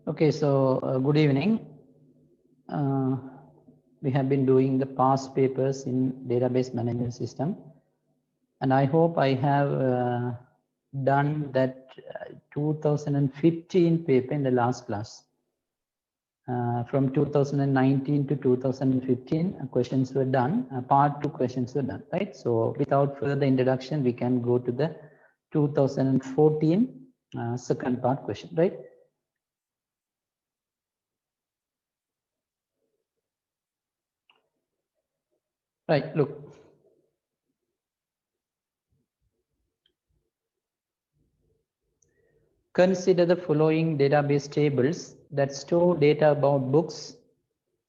Okay, so good evening. We have been doing the past papers in database management system, and I hope I have done that 2015 paper in the last class. From 2019 to 2015, questions were done, part 2 questions were done, right? So without further introduction, we can go to the 2014 second part question, right? Right, look. Consider the following database tables that store data about books,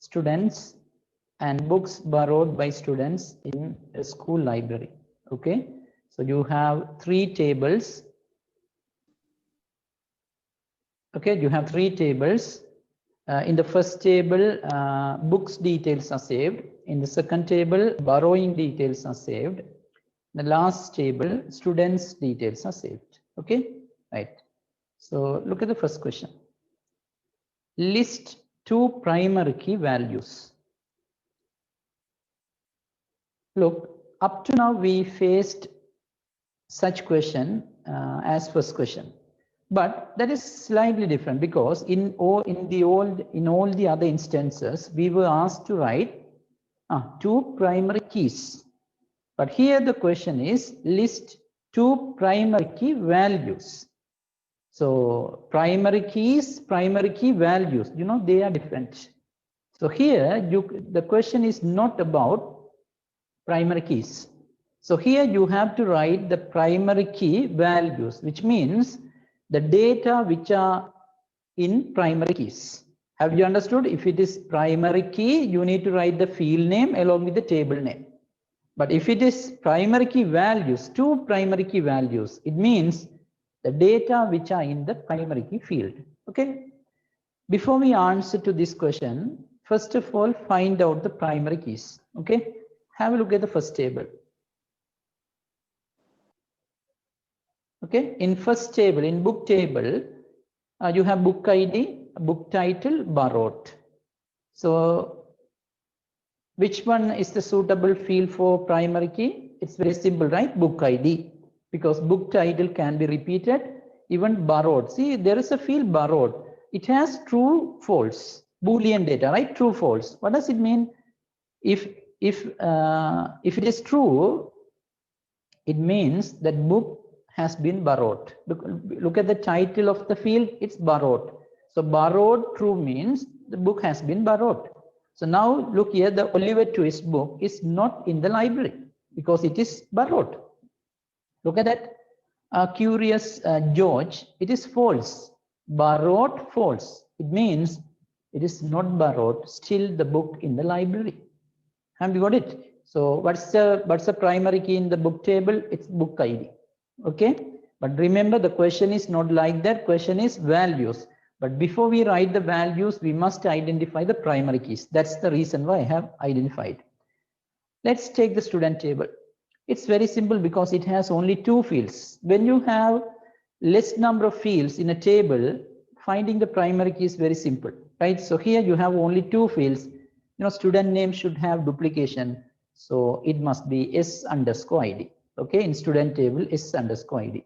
students, and books borrowed by students in a school library. Okay, so you have 3 tables. Okay, you have 3 tables. In the first table, books details are saved. In the second table, borrowing details are saved. The last table, students details are saved. Okay, right. So look at the first question. List 2 primary key values. Look, up to now we faced such question as first question, but that is slightly different because in all the other instances we were asked to write 2 primary keys, but here the question is list 2 primary key values. So primary keys, primary key values, you know, they are different. So here the question is not about primary keys. So here you have to write the primary key values, which means the data which are in primary keys. Have you understood? If it is primary key, you need to write the field name along with the table name. But if it is primary key values, 2 primary key values, it means the data which are in the primary key field. Okay. Before we answer to this question, first of all, find out the primary keys. Okay. Have a look at the first table. Okay. In first table, in book table, you have book ID, book title, borrowed. So which one is the suitable field for primary key? It's very simple, right? Book ID, because book title can be repeated, even borrowed. See, there is a field borrowed. It has true, false, Boolean data, right? True, false. What does it mean? If it is true, it means that book has been borrowed. Look at the title of the field, it's borrowed. So borrowed true means the book has been borrowed. So now look here, the Oliver Twist book is not in the library because it is borrowed. Look at that. Curious George, it is false. Borrowed, false. It means it is not borrowed, still the book in the library. Have you got it? So what's the primary key in the book table? It's book ID. Okay. But remember, the question is not like that. Question is values. But before we write the values, we must identify the primary keys. That's the reason why I have identified. Let's take the student table. It's very simple because it has only 2 fields. When you have less number of fields in a table, finding the primary key is very simple, right? So here you have only 2 fields. You know, student name should have duplication. So it must be S_ID. Okay, in student table, S_ID.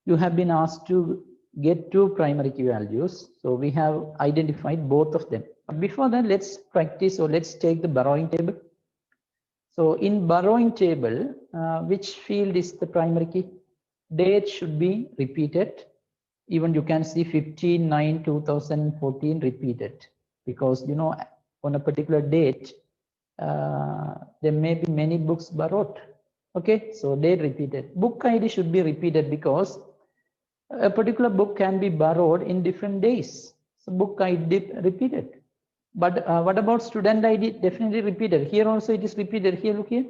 You have been asked to get 2 primary key values. So we have identified both of them. But before that, let's practice, or let's take the borrowing table. So in borrowing table, which field is the primary key? Date should be repeated. Even you can see 15/9/2014 repeated, because, you know, on a particular date, there may be many books borrowed. Okay, so date repeated. Book ID should be repeated because a particular book can be borrowed in different days. So book ID repeated. But what about student ID? Definitely repeated. Here also it is repeated. Here, look here,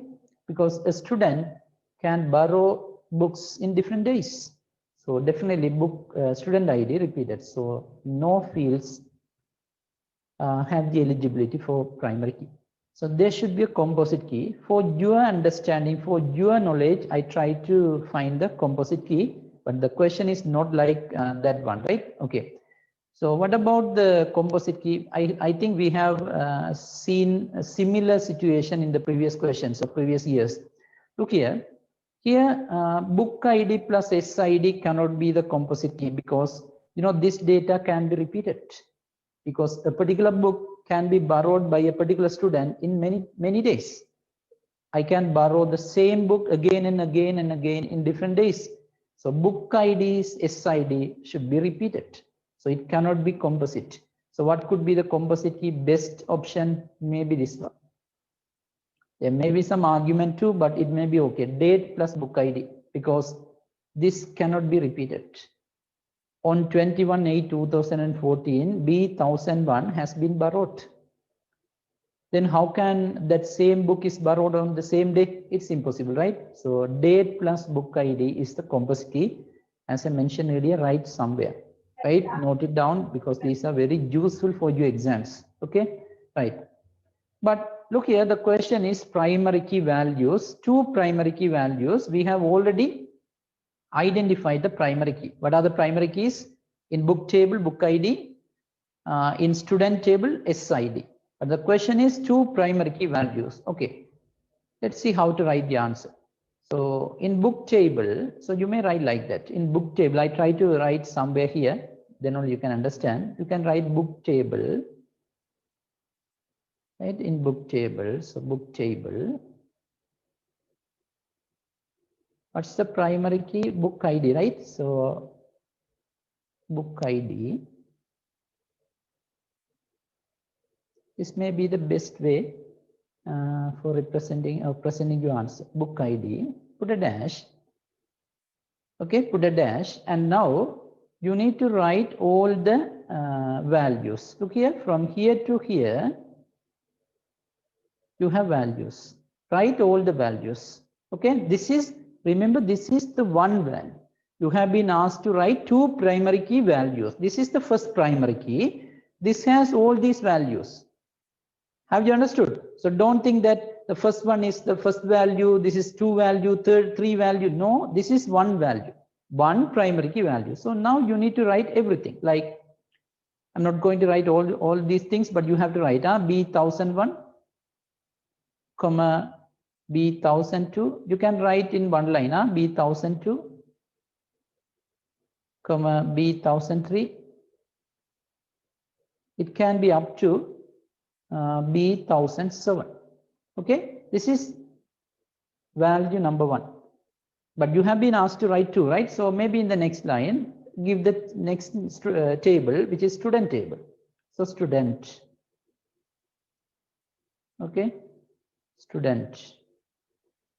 because a student can borrow books in different days. So definitely book student ID repeated. So no fields have the eligibility for primary key. So there should be a composite key. For your understanding, for your knowledge, I try to find the composite key, but the question is not like that one, right? Okay. So what about the composite key? I think we have seen a similar situation in the previous questions of previous years. Look here. Here, book ID plus SID cannot be the composite key because this data can be repeated, because a particular book can be borrowed by a particular student in many days. I can borrow the same book again and again and again in different days. So book IDs, SID should be repeated. So it cannot be composite. So what could be the composite key? Best option maybe this one. There may be some argument too, but it may be okay. Date plus book ID, because this cannot be repeated. On 21/8/2014, B1001 has been borrowed. Then how can that same book is borrowed on the same day? It's impossible, right? So date plus book ID is the composite key. As I mentioned earlier, write somewhere, right? Note it down because these are very useful for your exams. Okay, right. But look here, the question is primary key values. Two primary key values. We have already identified the primary key. What are the primary keys? In book table, book ID. In student table, SID. But the question is two primary key values. Okay, let's see how to write the answer. So in book table, so you may write like that. In book table, I try to write somewhere here, then only you can understand. You can write book table, right? In book table, so book table. What's the primary key? Book ID, right? So book ID. This may be the best way for representing or presenting your answer. Book ID, put a dash. Okay, put a dash, and now you need to write all the values. Look here, from here to here, you have values. Write all the values. Okay, this is, remember, this is the one value. You have been asked to write two primary key values. This is the first primary key. This has all these values. Have you understood? So don't think that the first one is the first value, this is two value, three value. No, this is one value, one primary key value. So now you need to write everything. Like, I'm not going to write all these things, but you have to write B1001, comma B1002. You can write in one line, B1002, comma B1003. It can be up to B1007. Okay, this is value number one, but you have been asked to write two, right? So maybe in the next line, give the next table, which is student table. So student, okay, student.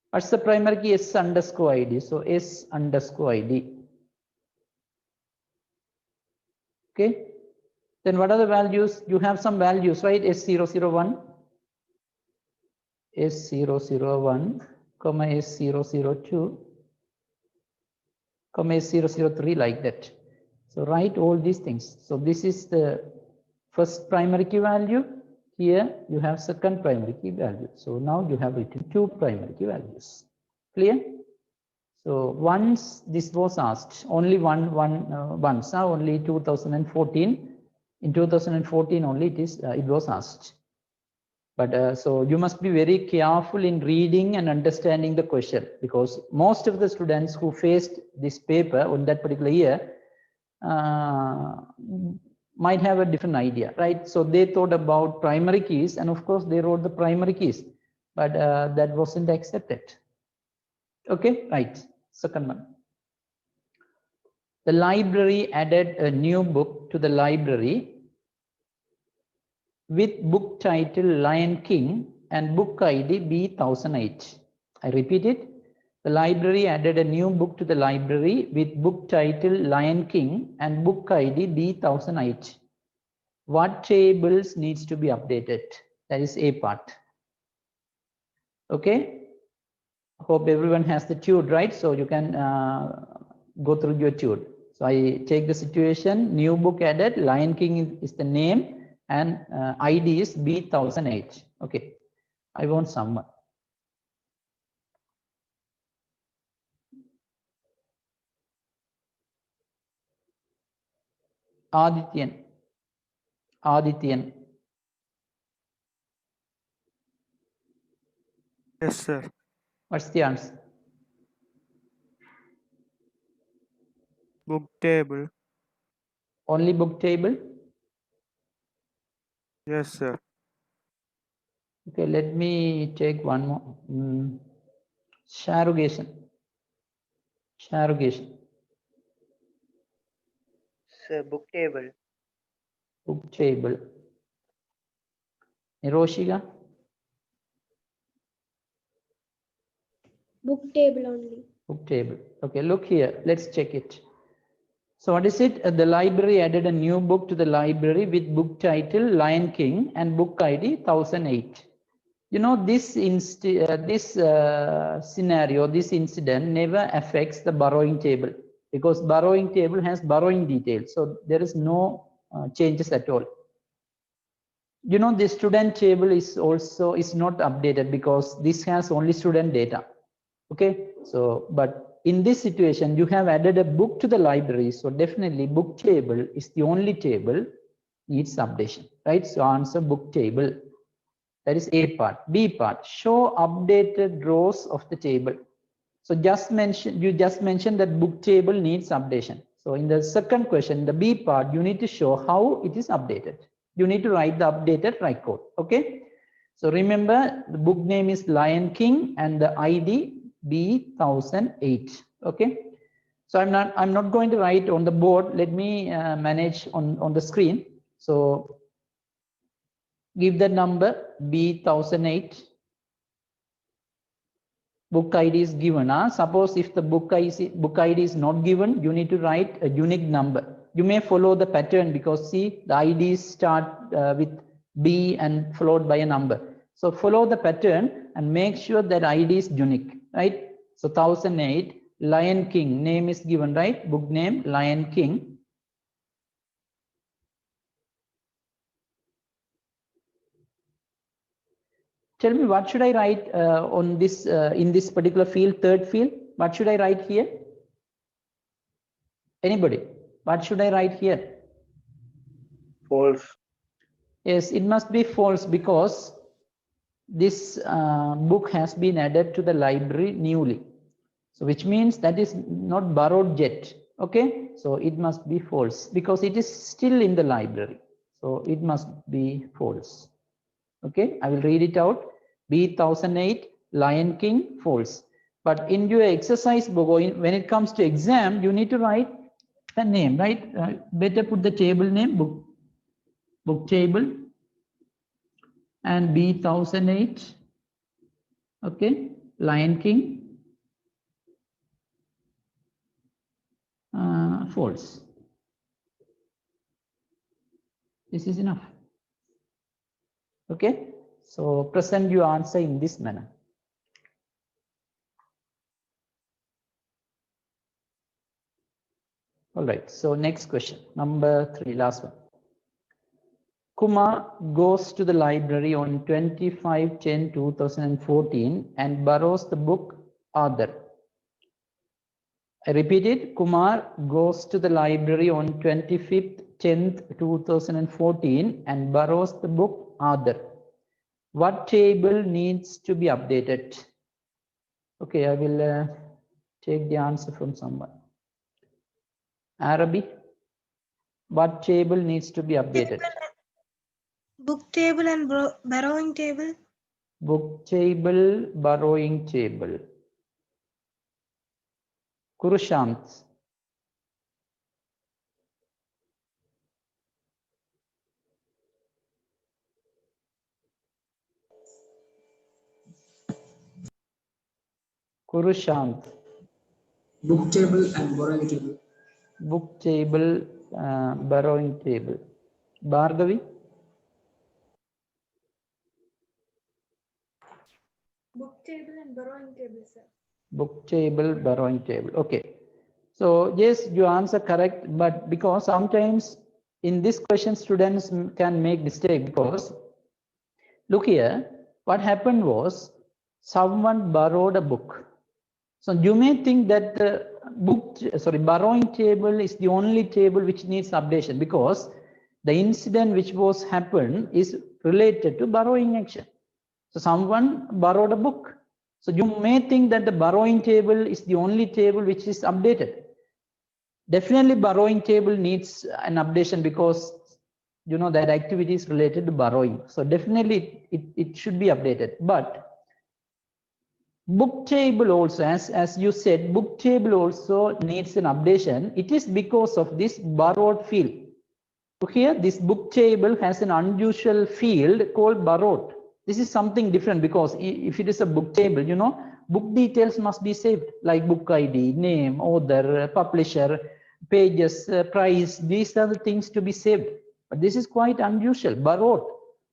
What's the primary key? S underscore ID. So S underscore ID. Okay. Then what are the values? You have some values, right? S001, S001, comma S002, comma S003, like that. So write all these things. So this is the first primary key value. Here you have second primary key value. So now you have written two primary key values. Clear? So once this was asked, only once, only 2014. In 2014 only it was asked. But so you must be very careful in reading and understanding the question, because most of the students who faced this paper on that particular year might have a different idea, right? So they thought about primary keys, and of course they wrote the primary keys, but that wasn't accepted. Okay, right. Second one. The library added a new book to the library with book title Lion King and book ID B1008. I repeat it. The library added a new book to the library with book title Lion King and book ID B1008. What tables needs to be updated? That is A part. Okay. Hope everyone has the tude, right? So you can go through your tude. So I take the situation, new book added, Lion King is the name, and ID is B1008. Okay, I want someone. Adityan. Adityan? Yes, sir. What's the answer? Book table. Only book table? Yes, sir. Okay, let me take one more. Sharugation. Sharugation. Sir, book table. Book table. Hiroshika? Book table only. Book table. Okay, look here. Let's check it. So what is it? The library added a new book to the library with book title Lion King and book ID 1008. You know, this scenario, this incident never affects the borrowing table because borrowing table has borrowing details. So there is no changes at all. You know, the student table is not updated because this has only student data. Okay, so but in this situation you have added a book to the library, so definitely book table is the only table needs updation, right? So answer book table. That is A part. B part, show updated rows of the table. So you just mentioned that book table needs updation. So in the second question, the B part, you need to show how it is updated. You need to write the updated right code. Okay, so remember the book name is Lion King and the ID B1008. Okay, so I'm not going to write on the board. Let me manage on the screen. So give the number B1008. Book ID is given. Suppose if the book ID is not given, you need to write a unique number. You may follow the pattern because see the IDs start with B and followed by a number. So follow the pattern and make sure that ID is unique, right? So 1008, Lion King, name is given, right? Book name, Lion King. Tell me, what should I write on this in this particular field, third field? What should I write here? Anybody? What should I write here? False. Yes, it must be false because this book has been added to the library newly. So which means that is not borrowed yet. Okay, so it must be false because it is still in the library. So it must be false. Okay, I will read it out. B1008, Lion King, false. But in your exercise book, or when it comes to exam, you need to write the name, right? Better put the table name, book table, and B1008. Okay, Lion King, false. This is enough. Okay, so present your answer in this manner. All right, so next question, number 3, last one. Kumar goes to the library on 25/10/2014 and borrows the book Other. I repeat it, Kumar goes to the library on 25/10/2014 and borrows the book Other. What table needs to be updated? Okay, I will take the answer from someone. Arabi, what table needs to be updated? Book table and borrowing table. Book table, borrowing table. Kurushant. Kurushant. Book table and borrowing table. Book table, borrowing table. Bhargavi? Book table and borrowing table, sir. Book table, borrowing table. Okay. So yes, you answer correct, but because sometimes in this question students can make mistake because look here, what happened was someone borrowed a book. So you may think that borrowing table is the only table which needs updation because the incident which was happened is related to borrowing action. So someone borrowed a book. So you may think that the borrowing table is the only table which is updated. Definitely borrowing table needs an updation because you know that activity is related to borrowing. So definitely it should be updated. But book table also, as you said, book table also needs an updation. It is because of this borrowed field. So here this book table has an unusual field called borrowed. This is something different because if it is a book table, you know, book details must be saved like book ID, name, author, publisher, pages, price. These are the things to be saved. But this is quite unusual, borrowed.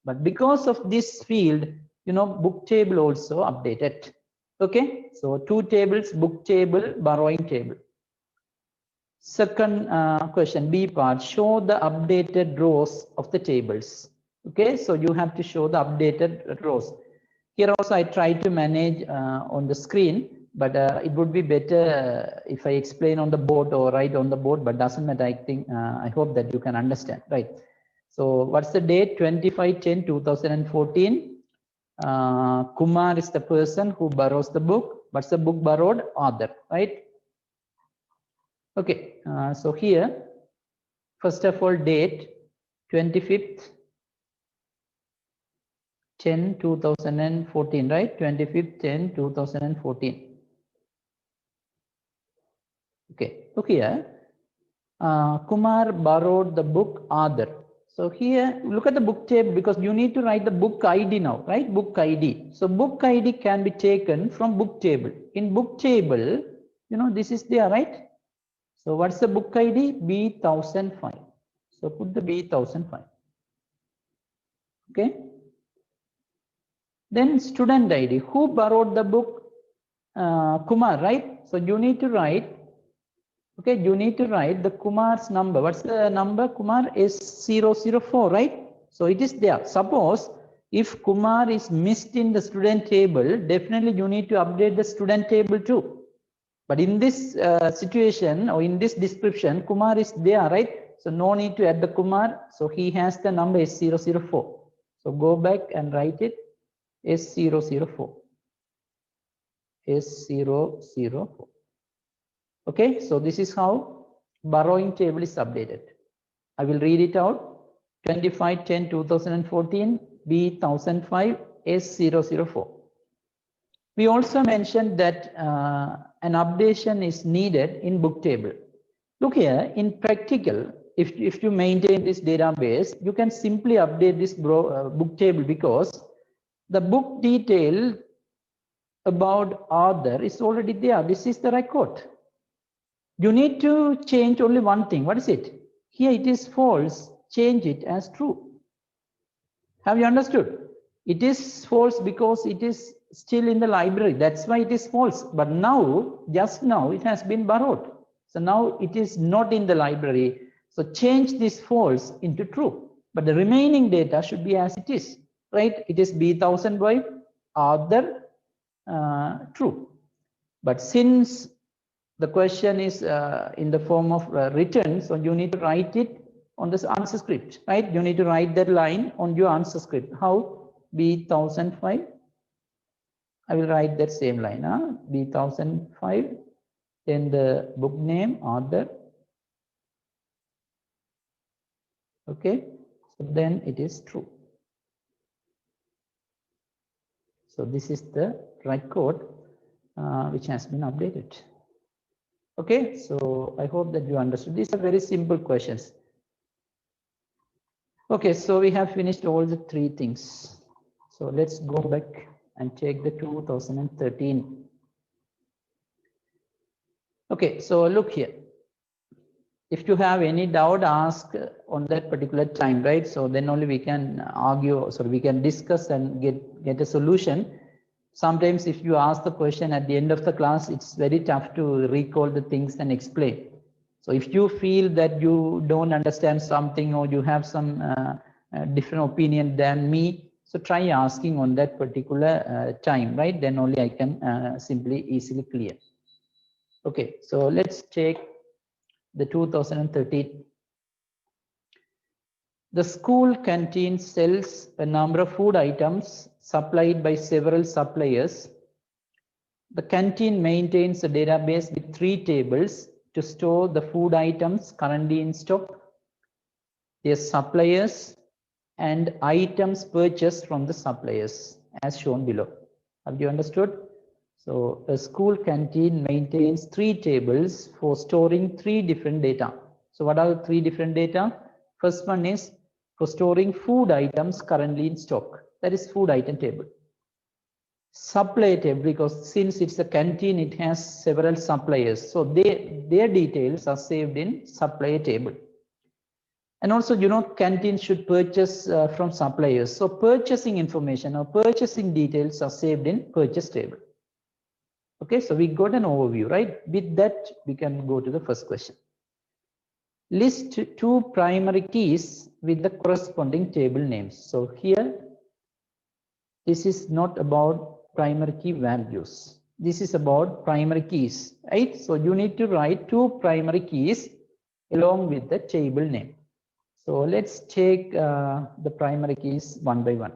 But because of this field, you know, book table also updated. Okay, so two tables, book table, borrowing table. Second question, B part, show the updated rows of the tables. Okay, so you have to show the updated rows. Here also I try to manage on the screen, but it would be better if I explain on the board or write on the board, but doesn't matter. I think, I hope that you can understand, right? So what's the date? 25/10/2014. Kumar is the person who borrows the book. What's the book borrowed? Author, right? Okay, so here, first of all, date 25/10/2014, right? 25/10/2014. Okay, look here. Kumar borrowed the book Author. So here, look at the book table because you need to write the book ID now, right? Book ID. So book ID can be taken from book table. In book table, you know, this is there, right? So what's the book ID? B1005. So put the B1005. Okay. Then student ID. Who borrowed the book? Kumar, right? So you need to write. Okay, you need to write the Kumar's number. What's the number? Kumar is 004, right? So it is there. Suppose if Kumar is missed in the student table, definitely you need to update the student table too. But in this situation or in this description, Kumar is there, right? So no need to add the Kumar. So he has the number is 004. So go back and write it S004. S004. Okay, so this is how borrowing table is updated. I will read it out. 25/10/2014 B1005 S004. We also mentioned that an updation is needed in book table. Look here, in practical, if you maintain this database, you can simply update this book table because the book detail about author is already there. This is the record. You need to change only one thing. What is it? Here it is false. Change it as true. Have you understood? It is false because it is still in the library. That's why it is false. But now, just now, it has been borrowed. So now it is not in the library. So change this false into true. But the remaining data should be as it is, right? It is B1005, author, true. But since the question is in the form of written, so you need to write it on this answer script, right? You need to write that line on your answer script. How? B1005. I will write that same line, B1005. Then the book name, author. Okay, so then it is true. So this is the record which has been updated. Okay, so I hope that you understood. These are very simple questions. Okay, so we have finished all the three things. So let's go back and take the 2013. Okay, so look here. If you have any doubt, ask on that particular time, right? So then only we can argue, so we can discuss and get a solution. Sometimes if you ask the question at the end of the class, it's very tough to recall the things and explain. So if you feel that you don't understand something or you have some different opinion than me, so try asking on that particular time, right? Then only I can simply easily clear. Okay, so let's take the 2013. The school canteen sells a number of food items supplied by several suppliers. The canteen maintains a database with 3 tables to store the food items currently in stock, their suppliers, and items purchased from the suppliers, as shown below. Have you understood? So a school canteen maintains 3 tables for storing 3 different data. So what are the 3 different data? First one is for storing food items currently in stock. That is food item table. Supply table, because since it's a canteen, it has several suppliers. So their details are saved in supply table. And also, canteen should purchase from suppliers. So purchasing information or purchasing details are saved in purchase table. Okay, so we got an overview, right? With that, we can go to the first question. List 2 primary keys with the corresponding table names. So here, this is not about primary key values. This is about primary keys, right? So you need to write 2 primary keys along with the table name. So let's take the primary keys one by one.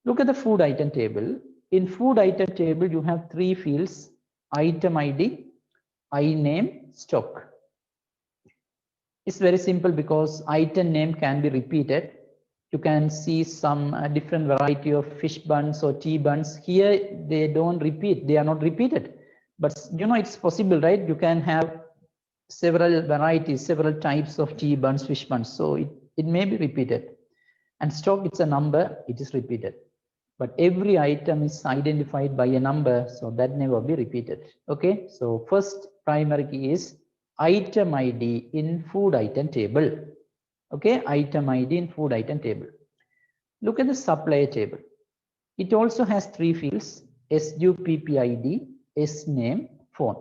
Look at the food item table. In food item table, you have 3 fields: item ID, name, stock. It's very simple because item name can be repeated. You can see some different variety of fish buns or tea buns. Here, they don't repeat. They are not repeated. But it's possible, right? You can have several varieties, several types of tea buns, fish buns. So it may be repeated. And stock, it's a number, it is repeated. But every item is identified by a number, so that never be repeated. Okay, so first primary key is item ID in food item table. Okay, item ID in food item table. Look at the supplier table. It also has 3 fields: SUPP ID, SName, phone.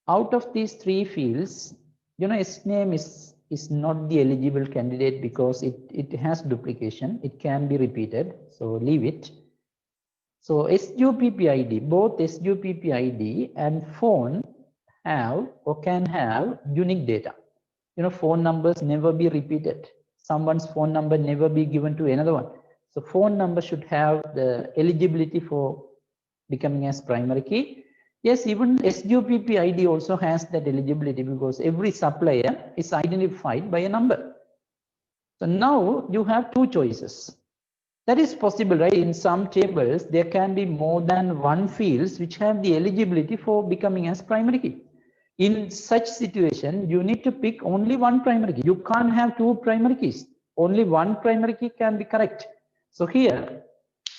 Out of these 3 fields, SName is not the eligible candidate because it has duplication. It can be repeated, so leave it. So SUPP ID, both SUPP ID and phone have or can have unique data. Phone numbers never be repeated. Someone's phone number never be given to another one. So phone number should have the eligibility for becoming as primary key. Yes, even SUPP ID also has that eligibility because every supplier is identified by a number. So now you have 2 choices. That is possible, right? In some tables, there can be more than 1 fields which have the eligibility for becoming as primary key. In such situation, you need to pick only 1 primary key. You can't have 2 primary keys. Only 1 primary key can be correct. So here,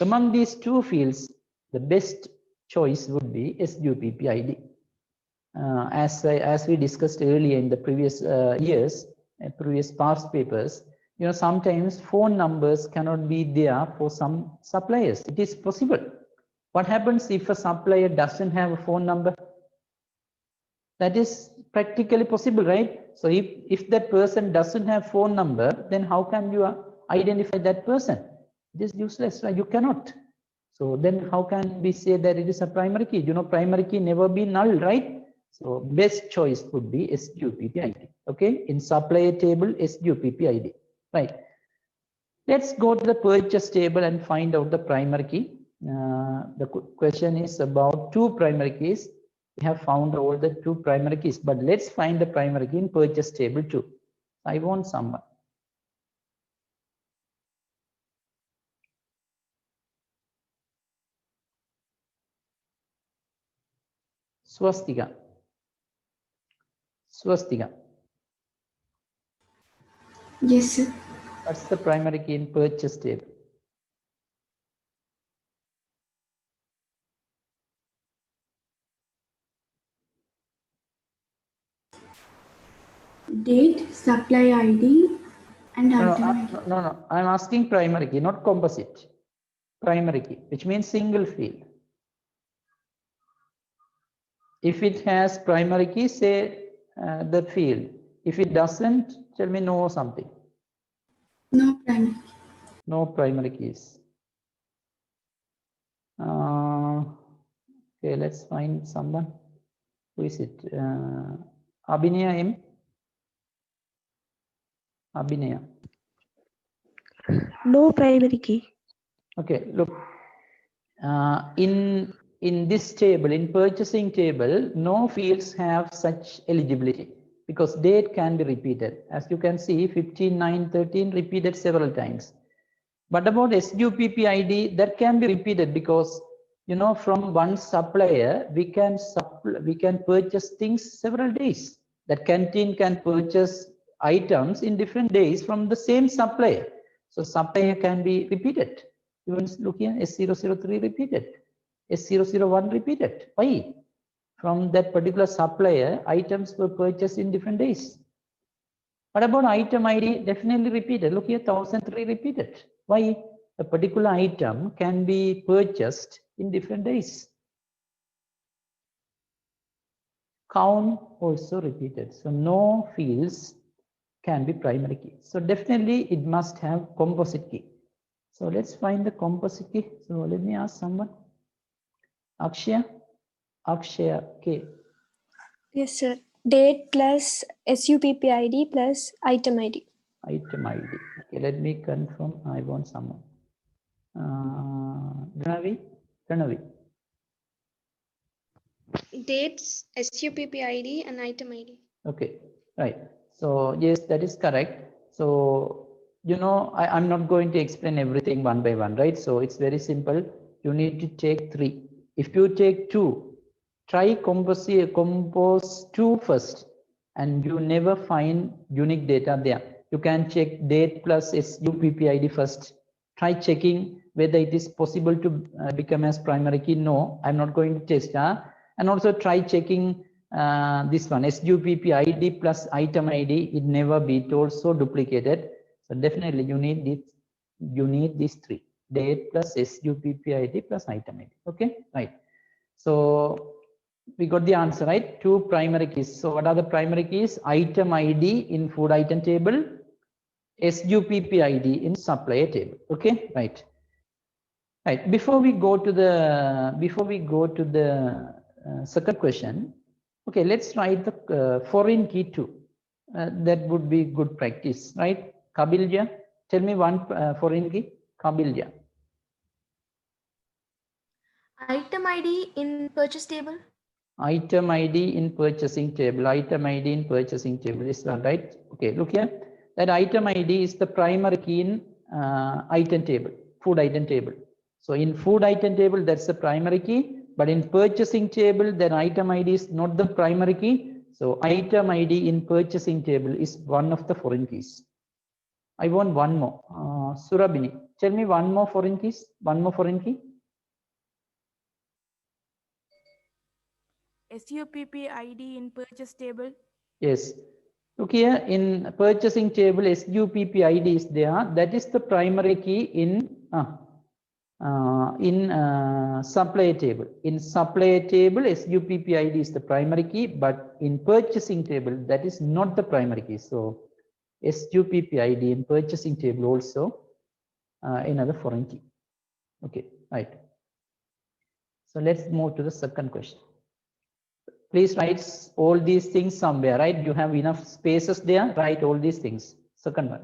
among these 2 fields, the best choice would be SUPP ID. As we discussed earlier in the previous years, previous past papers, sometimes phone numbers cannot be there for some suppliers. It is possible. What happens if a supplier doesn't have a phone number? That is practically possible, right? So if that person doesn't have phone number, then how can you identify that person? It is useless, right? You cannot. So then how can we say that it is a primary key? Primary key never be null, right? So best choice would be SUPP ID. Okay, in supplier table, SUPP ID. Right. Let's go to the purchase table and find out the primary key. The question is about 2 primary keys. We have found all the 2 primary keys, but let's find the primary key in purchase table too. I want someone. Swastika. Swastika. Yes, sir. What's the primary key in purchase table? Date, supply ID, and item ID. No. I'm asking primary key, not composite. Primary key, which means single field. If it has primary key, say the field. If it doesn't, tell me no or something. No primary. No primary keys. Okay, let's find someone. Who is it? Abhinaya M. Abhinaya. No primary key. Okay, look, in this table, in purchasing table, no fields have such eligibility because date can be repeated. As you can see, 15, 9, 13 repeated several times. But about SUPP ID, that can be repeated because, you know, from one supplier, we can purchase things several days. That canteen can purchase items in different days from the same supplier. So supplier can be repeated. Even looking at S003 repeated, S001 repeated. Why? From that particular supplier, items were purchased in different days. What about item ID? Definitely repeated. Look here, 1003 repeated. Why? A particular item can be purchased in different days. Count also repeated. So no fields can be primary key. So definitely it must have composite key. So let's find the composite key. So let me ask someone. Akshaya. Akshaya, okay. Yes, sir. Date plus SUPP ID plus item ID. Item ID. Okay, let me confirm. I want someone. Pranavi. Dates, SUPP ID, and item ID. Okay, right. So yes, that is correct. So, you know, I'm not going to explain everything one by one, right? So it's very simple. You need to take 3. If you take 2, try compose 2 first, and you never find unique data there. You can check date plus SUPP ID first. Try checking whether it is possible to become as primary key. No, I'm not going to test. And also try checking this one, SUPP ID plus item ID. It never be, it also duplicated. So definitely you need this. You need these 3: date plus SUPP ID plus item ID. Okay, right. So we got the answer, right? 2 primary keys. So what are the primary keys? Item ID in food item table, SUPP ID in supplier table. Okay, right. Right. Before we go to the second question, okay, let's write the foreign key too. That would be good practice, right? Kabilja, tell me one foreign key. Kabilja. Item ID in purchase table. Item ID in purchasing table. Item ID in purchasing table is one, right? Okay, look here. That item ID is the primary key in item table, food item table. So in food item table, that's the primary key. But in purchasing table, then item ID is not the primary key. So item ID in purchasing table is one of the foreign keys. I want one more. Surabhini, tell me one more foreign keys. One more foreign key. SUPP ID in purchase table. Yes. Look here, in purchasing table, SUPP ID is there. That is the primary key in supplier table. In supplier table, SUPP ID is the primary key, but in purchasing table, that is not the primary key. So SUPP ID in purchasing table also another foreign key. Okay, right. So let's move to the second question. Please write all these things somewhere, right? You have enough spaces there. Write all these things. Second one.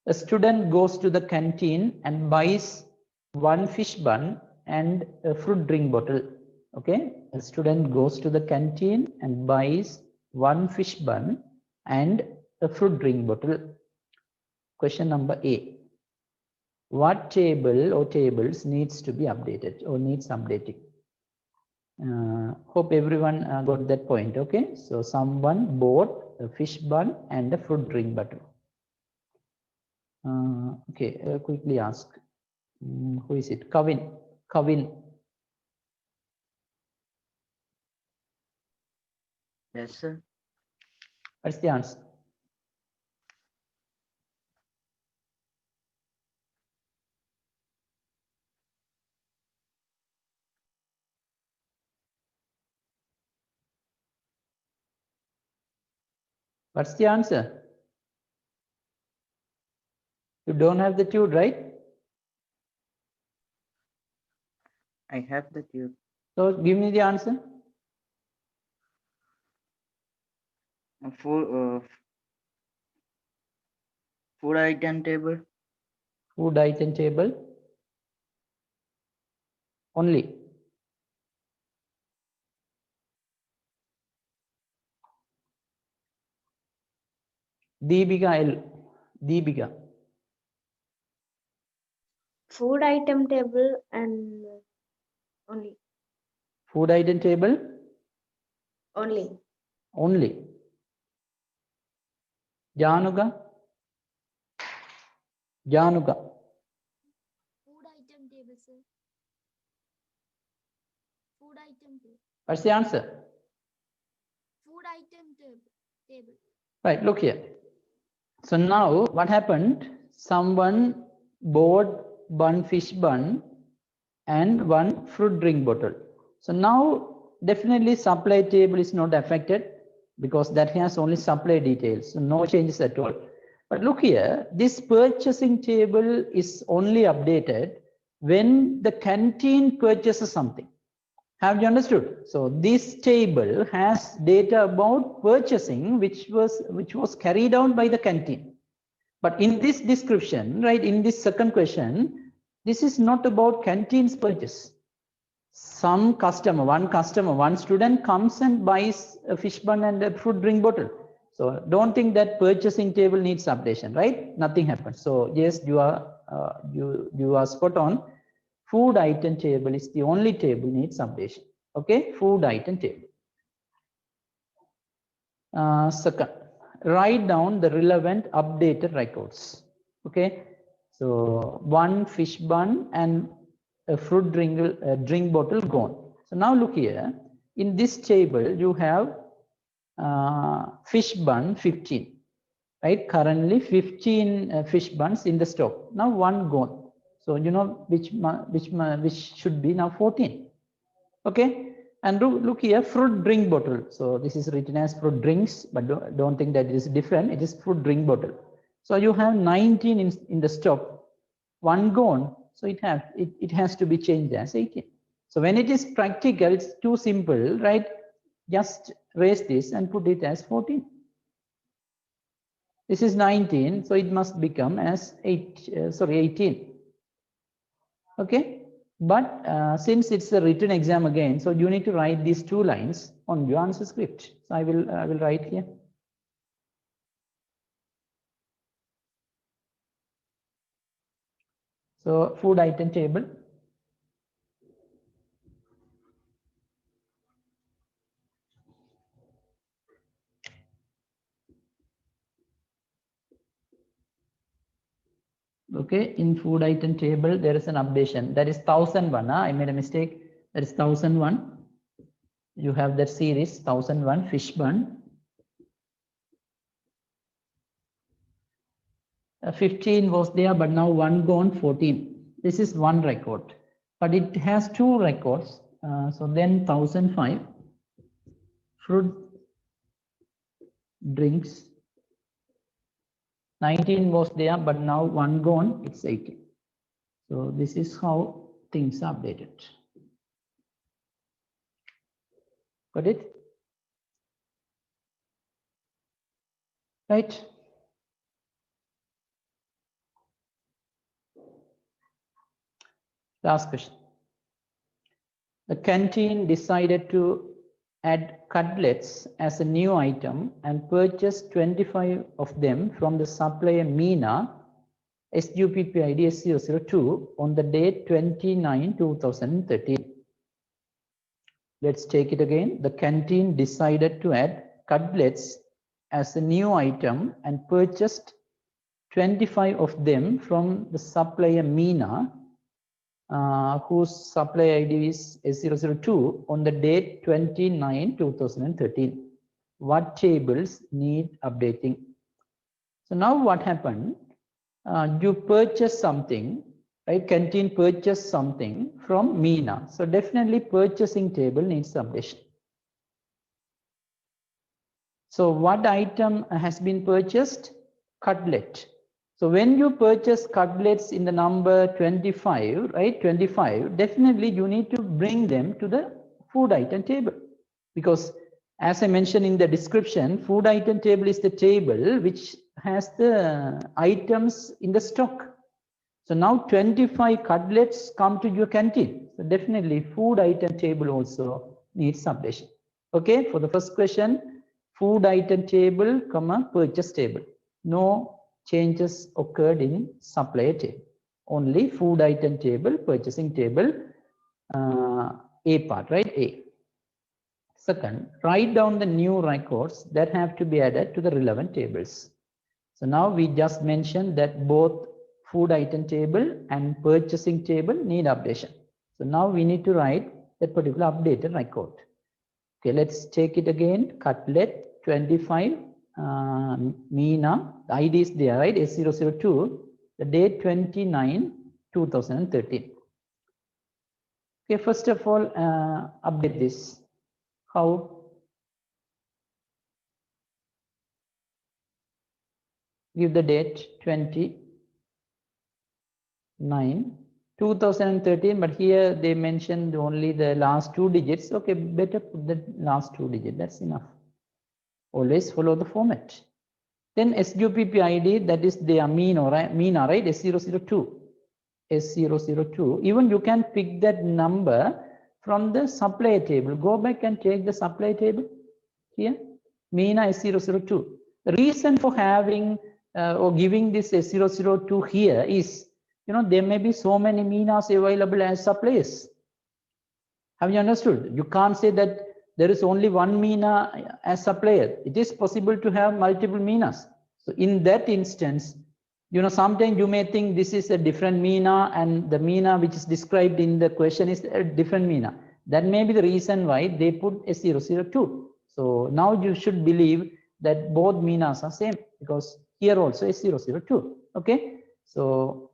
A student goes to the canteen and buys 1 fish bun and a fruit drink bottle. Okay. A student goes to the canteen and buys 1 fish bun and a fruit drink bottle. Question number A. What table or tables needs to be updated or needs updating? Hope everyone got that point. Okay, so someone bought a fish bun and a fruit drink bottle. Okay, quickly ask. Who is it? Kavin. Yes, sir. What's the answer? What's the answer? You don't have the tube, right? I have the tube. So give me the answer. Food item table. Food item table only. Deepika L. Deepika. Food item table and only. Food item table Only. only. Januga. Januga. Food item table, sir. Food item table. What's the answer? Food item table. Right, look here. So now what happened? Someone bought one fish bun and one fruit drink bottle. So now definitely supply table is not affected because that has only supply details. So no changes at all. But look here, this purchasing table is only updated when the canteen purchases something. Have you understood? So this table has data about purchasing which was carried out by the canteen. But in this description, right, in this second question, this is not about canteen's purchase. Some customer, one student comes and buys a fish bun and a fruit drink bottle. So don't think that purchasing table needs updation, right? Nothing happens. So yes, you are spot on. Food item table is the only table needs updation. Okay, food item table. Second, write down the relevant updated records. Okay, so one fish bun and a fruit drink bottle gone. So now look here. In this table, you have fish bun 15. Right, currently 15 fish buns in the stock. Now one gone. So you know which should be now 14. Okay, and look here, fruit drink bottle. So this is written as fruit drinks, but don't think that it is different. It is fruit drink bottle. So you have 19 in the stock, one gone. So it has to be changed as 18. So when it is practical, it's too simple, right? Just raise this and put it as 14. This is 19, so it must become as 18. Okay, but since it's a written exam again, so you need to write these two lines on your answer script. So I will write here. So food item table. Okay, in food item table, there is an updation. That is 1001. I made a mistake. That is 1001. You have that series 1001 fish bun. 15 was there, but now one gone, 14. This is one record, but it has two records. So then 1005 fruit drinks. 19 was there, but now one gone, it's 18. So this is how things are updated. Got it? Right? Last question. The canteen decided to add cutlets as a new item and purchased 25 of them from the supplier Meena, SUPP ID S002 on the date 29/2013. Let's take it again. The canteen decided to add cutlets as a new item and purchased 25 of them from the supplier Meena, whose supply ID is S002 on the date 29/2013. What tables need updating? So now what happened? You purchase something, right? Canteen purchased something from Meena. So definitely purchasing table needs updation. So what item has been purchased? Cutlet. So when you purchase cutlets in the number 25, right? 25, definitely you need to bring them to the food item table, because as I mentioned in the description, food item table is the table which has the items in the stock. So now 25 cutlets come to your canteen. So definitely food item table also needs updation. Okay, for the first question, food item table, comma, purchase table. No changes occurred in supply table. Only food item table, purchasing table, A part, right? A. Second, write down the new records that have to be added to the relevant tables. So now we just mentioned that both food item table and purchasing table need updation. So now we need to write that particular updated record. Okay, let's take it again. Cutlet 25, Meena, the ID is there, right? S002, the date 29, 2013. Okay, first of all, update this. How? Give the date 29, 2013, but here they mentioned only the last 2 digits. Okay, better put the last 2 digits. That's enough. Always follow the format. Then SUPP ID, that is the Meena, right? S002. S002. Even you can pick that number from the supply table. Go back and take the supply table here. Meena S002. The reason for having or giving this S002 here is, there may be so many Meenas available as suppliers. Have you understood? You can't say that there is only one Meena as supplier. It is possible to have multiple Meenas. So in that instance, sometimes you may think this is a different Meena and the Meena which is described in the question is a different Meena. That may be the reason why they put S002. So now you should believe that both Meenas are same, because here also S002. Okay, so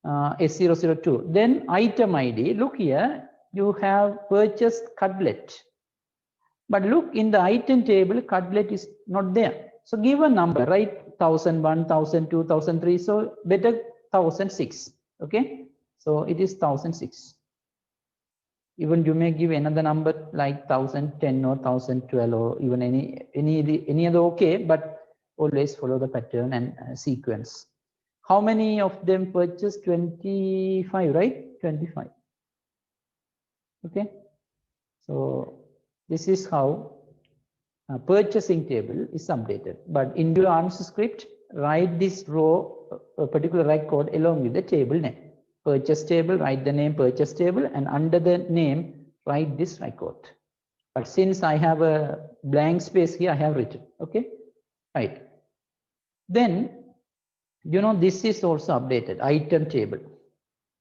S002. Then item ID. Look here, you have purchased cutlet, but look in the item table, cutlet is not there. So give a number, right? 1001, 1002, 1003. So better 1006. Okay, so it is 1006. Even you may give another number like 1010 or 1012 or even any other. Okay, but always follow the pattern and sequence. How many of them purchased? 25, right? 25. Okay, so this is how purchasing table is updated. But in your answer script, write this row, a particular record along with the table name. Purchase table, write the name purchase table, and under the name, write this record. But since I have a blank space here, I have written. Okay, right. Then, this is also updated, item table.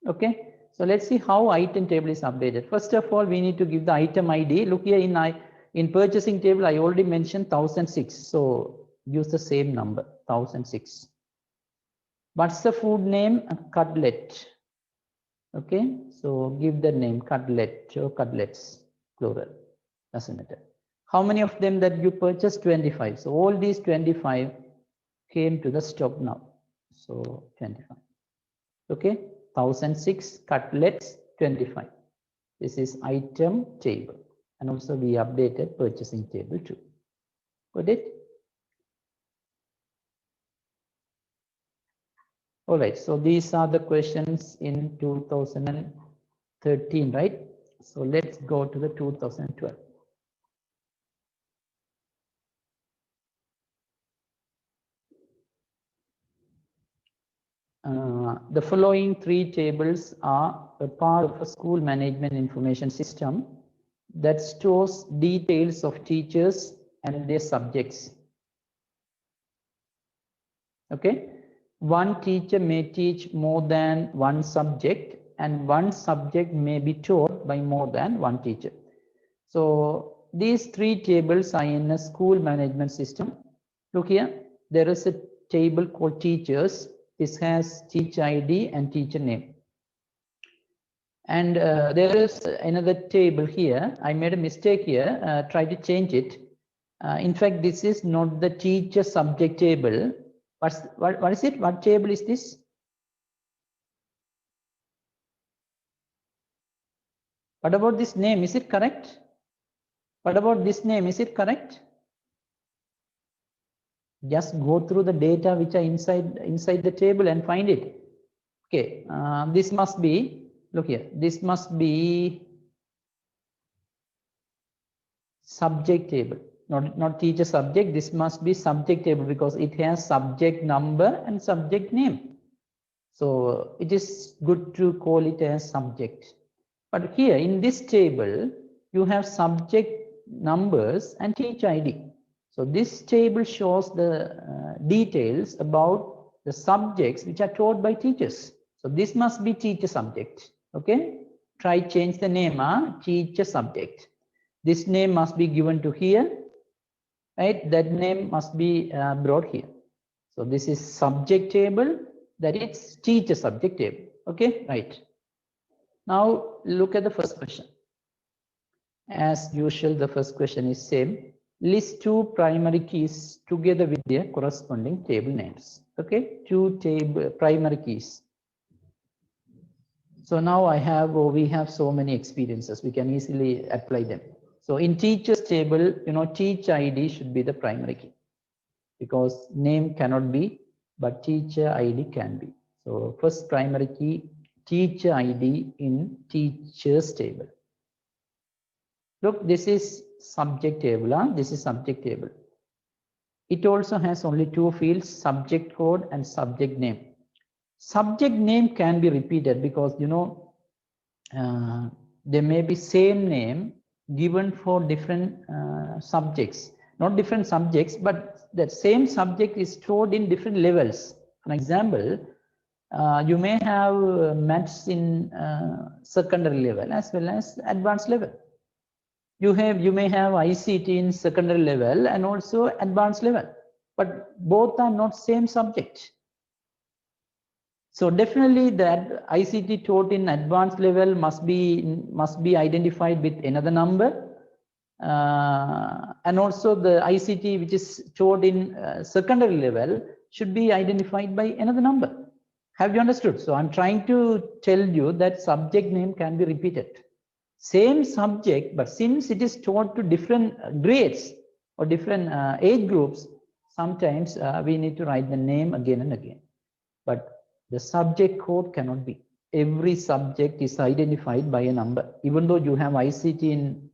Okay, so let's see how item table is updated. First of all, we need to give the item ID. Look here in purchasing table, I already mentioned 1006. So use the same number, 1006. What's the food name? Cutlet. Okay, so give the name cutlet or cutlets, plural, doesn't matter. How many of them that you purchased? 25. So all these 25 came to the stock now. So 25. Okay, 1006 cutlets, 25. This is item table. And also we updated purchasing table too. Got it? All right, so these are the questions in 2013, right? So let's go to the 2012. The following 3 tables are a part of a school management information system that stores details of teachers and their subjects. Okay, one teacher may teach more than one subject, and one subject may be taught by more than one teacher. So these 3 tables are in a school management system. Look here, there is a table called teachers. This has teacher ID and teacher name. And there is another table here. I made a mistake here. Try to change it. In fact, this is not the teacher subject table. What is it? What table is this? What about this name? Is it correct? What about this name? Is it correct? Just go through the data which are inside the table and find it. Okay, this must be, look here, this must be subject table, not teacher subject. This must be subject table because it has subject number and subject name. So it is good to call it as subject. But here in this table, you have subject numbers and teacher ID. So this table shows the details about the subjects which are taught by teachers. So this must be teacher subject. Okay, try change the name, teacher subject. This name must be given to here, right? That name must be brought here. So this is subject table, that is teacher subject table. Okay, right. Now look at the first question. As usual, the first question is same. List two primary keys together with their corresponding table names. Okay, two primary keys. So now we have so many experiences. We can easily apply them. So in teachers table, teacher ID should be the primary key because name cannot be, but teacher ID can be. So first primary key, teacher ID in teachers table. Look, this is subject table. This is subject table. It also has only two fields, subject code and subject name. Subject name can be repeated because, there may be same name given for different subjects. Not different subjects, but that same subject is stored in different levels. For example, you may have maths in secondary level as well as advanced level. You may have ICT in secondary level and also advanced level, but both are not same subject. So definitely that ICT taught in advanced level must be identified with another number, and also the ICT which is taught in secondary level should be identified by another number. Have you understood? So I'm trying to tell you that subject name can be repeated. Same subject, but since it is taught to different grades or different age groups, sometimes we need to write the name again and again. But the subject code cannot be. Every subject is identified by a number. Even though you have ICT in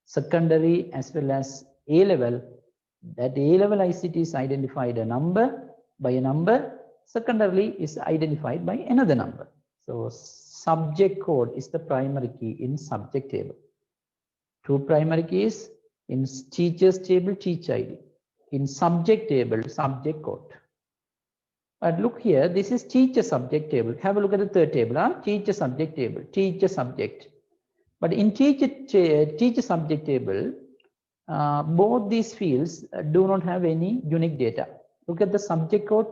secondary as well as A level, that A level ICT is identified by a number, secondarily is identified by another number. So subject code is the primary key in subject table. Two primary keys in teachers table, teacher ID. In subject table, subject code. But look here, this is teacher subject table. Have a look at the third table, teacher subject table, teacher subject. But in teacher subject table, both these fields do not have any unique data. Look at the subject code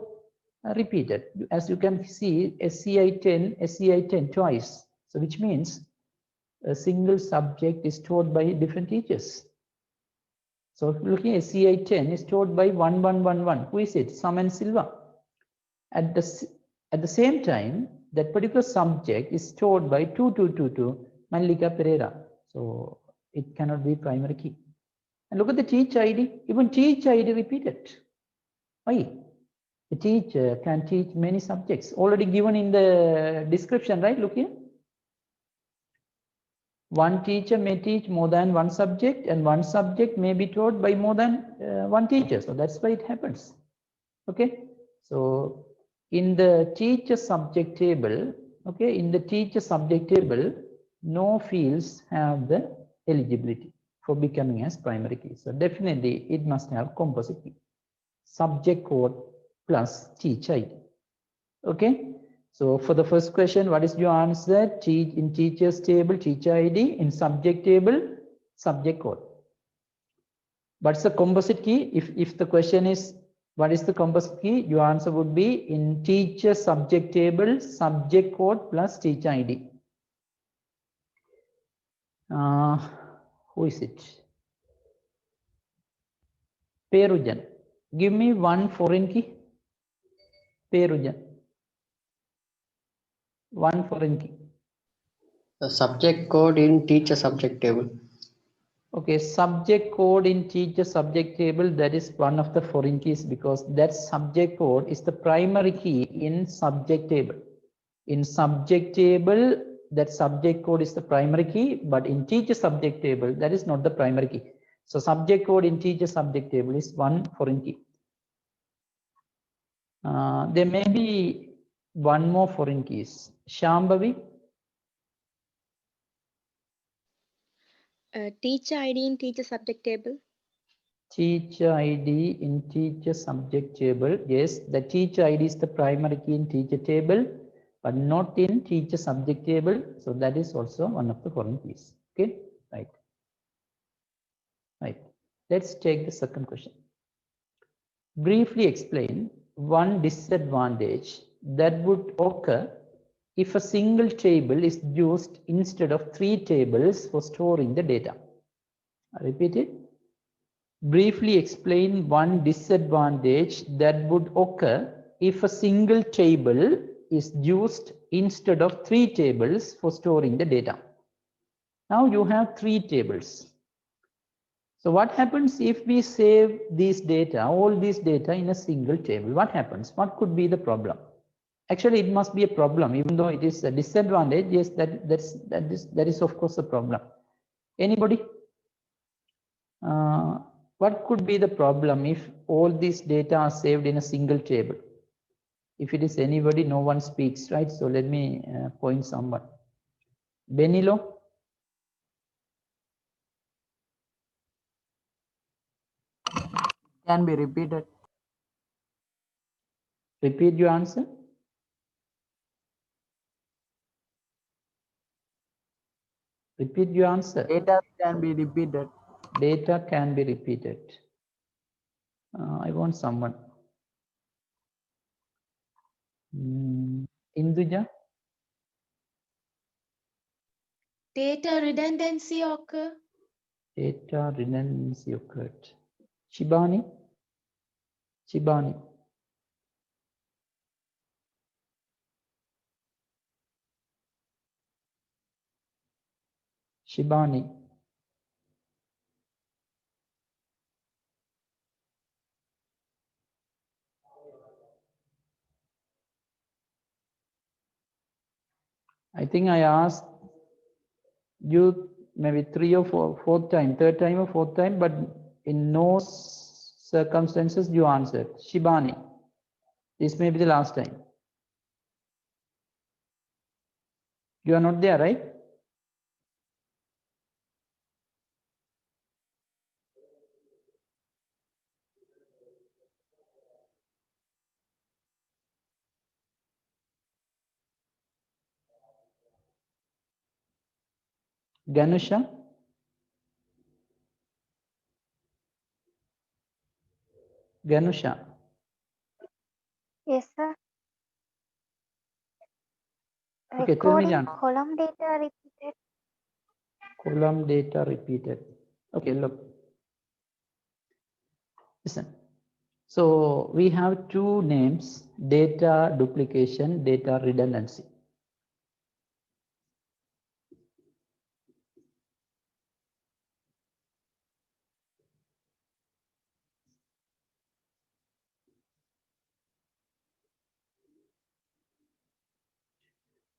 repeated. As you can see, SCI 10 twice. So which means a single subject is taught by different teachers. So looking at SCI 10 is taught by 1111. Who is it? Sam and Silva. At the same time, that particular subject is taught by 2222 Mallika Pereira. So it cannot be primary key. And look at the teacher ID. Even teacher ID repeated. Why? The teacher can teach many subjects. Already given in the description, right? Look here. One teacher may teach more than one subject, and one subject may be taught by more than one teacher. So that's why it happens. Okay. So in the teacher subject table, okay, in the teacher subject table, no fields have the eligibility for becoming as primary key. So definitely it must have composite key, subject code plus teacher ID. Okay. So for the first question, what is your answer? In teachers table, teacher ID. In subject table, subject code. What's the composite key? If the question is what is the composite key, your answer would be in teacher subject table, subject code plus teacher ID. Who is it? Perujan. Give me one foreign key. Perujan. One foreign key. The subject code in teacher subject table. Okay, subject code in teacher subject table, that is one of the foreign keys because that subject code is the primary key in subject table. In subject table, that subject code is the primary key, but in teacher subject table, that is not the primary key. So subject code in teacher subject table is one foreign key. There may be one more foreign keys. Shambhavi, Teacher ID in teacher subject table. teacher ID in teacher subject table. Yes, the teacher ID is the primary key in teacher table, but not in teacher subject table. So that is also one of the foreign keys. Okay, right. Right. Let's take the second question. Briefly explain one disadvantage that would occur if a single table is used instead of 3 tables for storing the data. I repeat it. Briefly explain one disadvantage that would occur if a single table is used instead of 3 tables for storing the data. Now you have 3 tables. So what happens if we save these data, all these data in a single table? What happens? What could be the problem? Actually, it must be a problem, even though it is a disadvantage. Yes, that is of course a problem. Anybody? What could be the problem if all these data are saved in a single table? If it is anybody, no one speaks, right? So let me point someone. Benilo? Can be repeated. Repeat your answer. Repeat your answer. Data can be repeated. Data can be repeated. I want someone. Induja? Data redundancy occur. Data redundancy occurred. Shibani? Shibani? Shibani? I think I asked you maybe 3 or 4th time, 3rd time or 4th time, but in no circumstances you answered. Shibani, this may be the last time. You are not there, right? Ganusha? Ganusha? Yes, sir. Okay, tell me the Recording answer. column data repeated. Column data repeated. Okay, look. Listen. So we have 2 names, data duplication, data redundancy.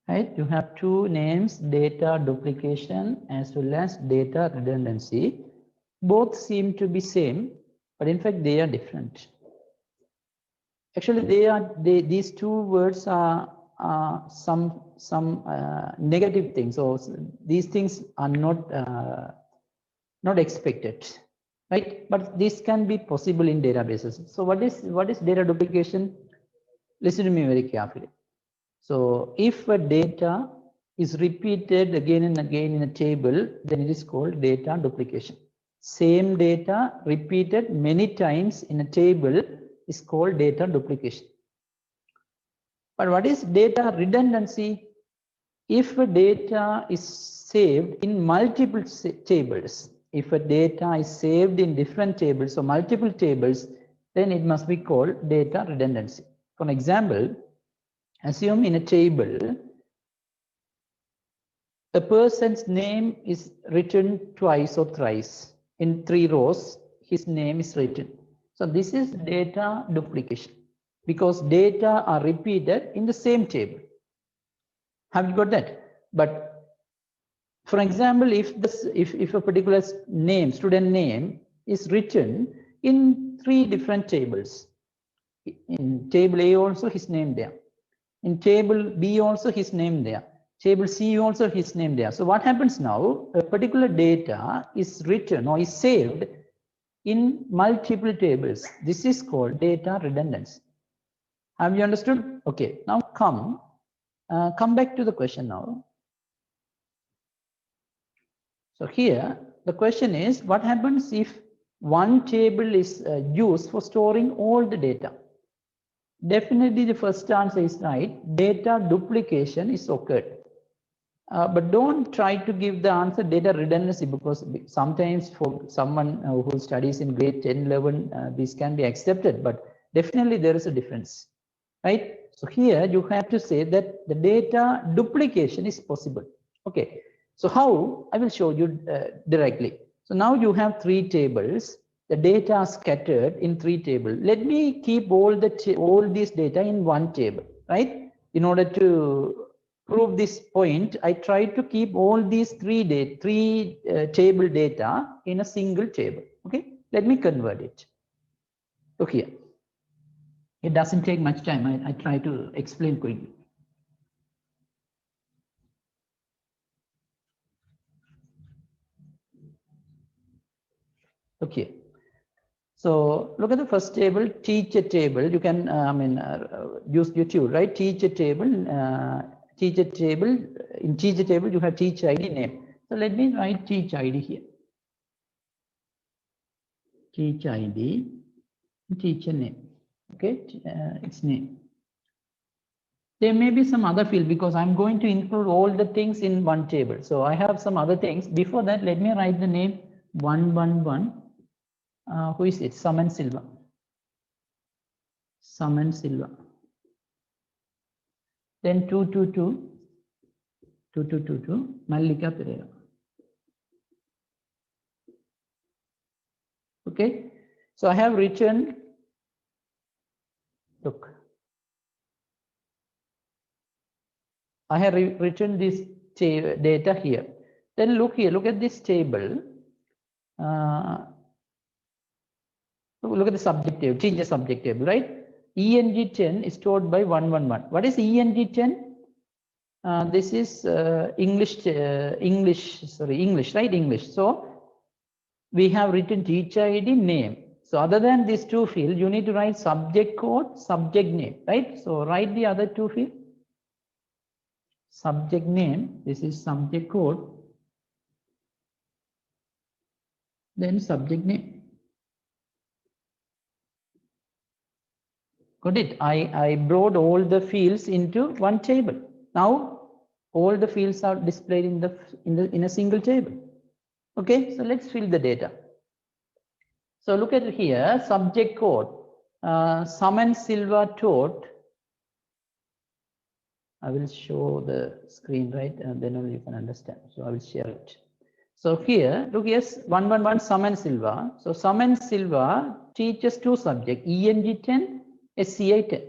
Right? You have 2 names, data duplication as well as data redundancy. Both seem to be same, but in fact they are different. Actually, these 2 words are some negative things. So these things are not expected, right? But this can be possible in databases. So what is data duplication? Listen to me very carefully. So if a data is repeated again and again in a table, then it is called data duplication. Same data repeated many times in a table is called data duplication. But what is data redundancy? If a data is saved in multiple tables, if a data is saved in different tables or multiple tables, then it must be called data redundancy. For example, assume in a table, a person's name is written twice or thrice. In 3 rows, his name is written. So this is data duplication because data are repeated in the same table. Have you got that? But for example, if a particular name, student name is written in 3 different tables, in table A also his name there, in table B also his name there, table C also his name there. So what happens now? A particular data is written or is saved in multiple tables. This is called data redundancy. Have you understood? Okay, now come back to the question now. So here the question is, what happens if one table is used for storing all the data? Definitely the first answer is right. Data duplication is occurred. But don't try to give the answer data redundancy, because sometimes for someone who studies in grade 10, 11, this can be accepted, but definitely there is a difference, right? So here you have to say that the data duplication is possible. Okay, so how? I will show you directly. So now you have 3 tables. The data are scattered in 3 tables. Let me keep all these data in one table, right? In order to prove this point, I try to keep all these three table data in a single table. Okay, let me convert it. Look here. It doesn't take much time. I try to explain quickly. Okay. So look at the first table, teacher table. You can use YouTube, right? Teacher table. Teacher table. In teacher table, you have teacher ID name. So let me write teacher ID here. Teacher ID, teacher name. Okay, its name. There may be some other field because I'm going to include all the things in one table. So I have some other things. Before that, let me write the name 111. Who is it? Saman Silva. Saman Silva. Then 222. 2222. Mallika Pereira. Okay. So I have written. Look. I have written this data here. Then look here. Look at this table. Look at the subject table, teacher subject table, right? ENG10 is stored by 111. What is ENG10? This is English, right? English. So we have written teacher ID name. So other than these 2 fields, you need to write subject code, subject name, right? So write the other 2 fields. Subject name, this is subject code. Then subject name. Got it? I brought all the fields into one table. Now all the fields are displayed in a single table. Okay, so let's fill the data. So look at here, subject code. Saman Silva taught. I will show the screen, right? And then only you can understand. So I will share it. So here, look, yes, 111 Saman Silva. So Saman Silva teaches 2 subjects, ENG10, SCI10,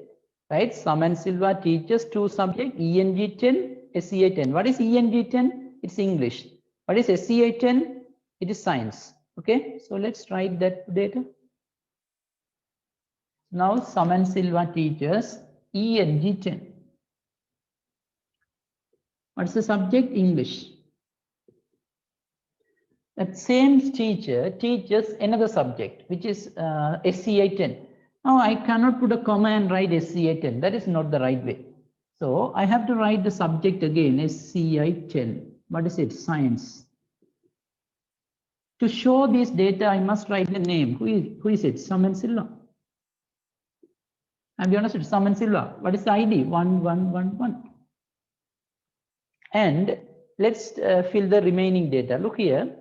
right? Saman Silva teaches 2 subjects, ENG10, SCI10. What is ENG10? It's English. What is SCI10? It is science. Okay, so let's write that data. Now Saman Silva teaches ENG10. What's the subject? English. That same teacher teaches another subject, which is SCI10. Now I cannot put a comma and write SCI10. That is not the right way. So I have to write the subject again, SCI10. What is it? Science. To show this data, I must write the name. Who is it? Saman Silva. Have you understood? Saman Silva. What is the ID? 1111. And let's fill the remaining data. Look here.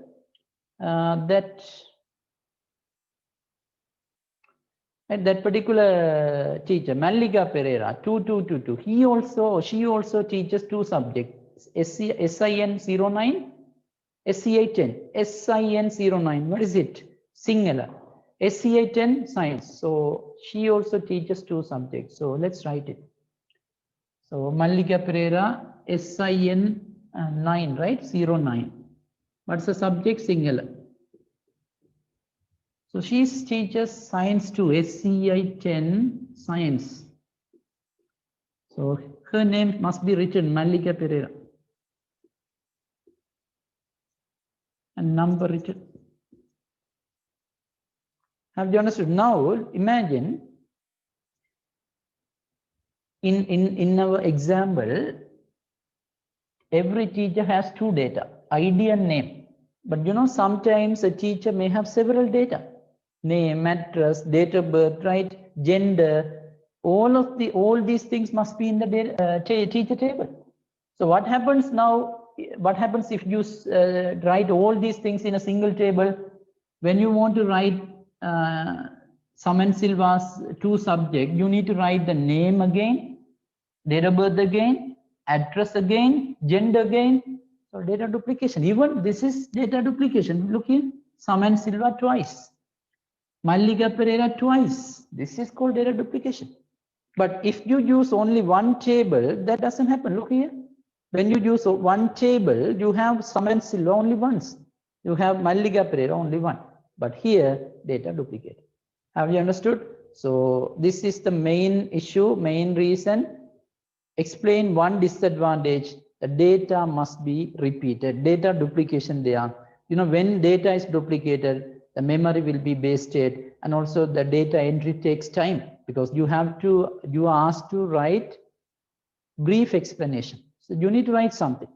That particular teacher, Mallika Pereira, 2222, she also teaches 2 subjects, SIN09, SCI10, SIN09. What is it? Singular. SCI10 science. So she also teaches 2 subjects. So let's write it. So Mallika Pereira, SIN9, right? 09. What's the subject? Singular. So she teaches science 2, SCI10 science. So her name must be written Mallika Pereira. And number written. Have you understood? Now imagine in our example, every teacher has 2 data, ID and name. But you know, sometimes a teacher may have several data. Name, address, date of birth, right? Gender, all these things must be in the teacher table. So what happens now? What happens if you write all these things in a single table? When you want to write Saman Silva's 2 subjects, you need to write the name again, date of birth again, address again, gender again. So data duplication. Even this is data duplication. Look here, Saman Silva twice, Mallika Pereira twice. This is called data duplication. But if you use only one table, that doesn't happen. Look here. When you use one table, you have Saman Silva only once. You have Mallika Pereira only one. But here, data duplicate. Have you understood? So this is the main issue, main reason. Explain one disadvantage. The data must be repeated. Data duplication there. You know, when data is duplicated, the memory will be wasted, and also the data entry takes time because you are asked to write brief explanation. So you need to write something.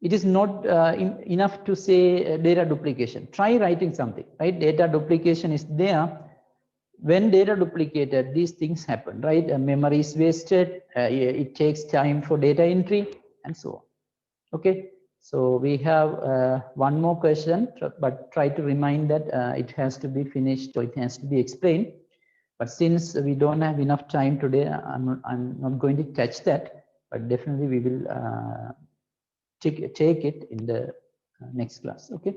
It is not enough to say data duplication. Try writing something, right? Data duplication is there. When data duplicated, these things happen, right? Memory is wasted. It takes time for data entry and so on. Okay. So we have one more question, but try to remind that it has to be finished or it has to be explained. But since we don't have enough time today, I'm not going to touch that, but definitely we will take it in the next class. Okay.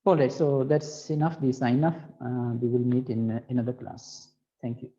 All right. So that's enough. These are enough. We will meet in another class. Thank you.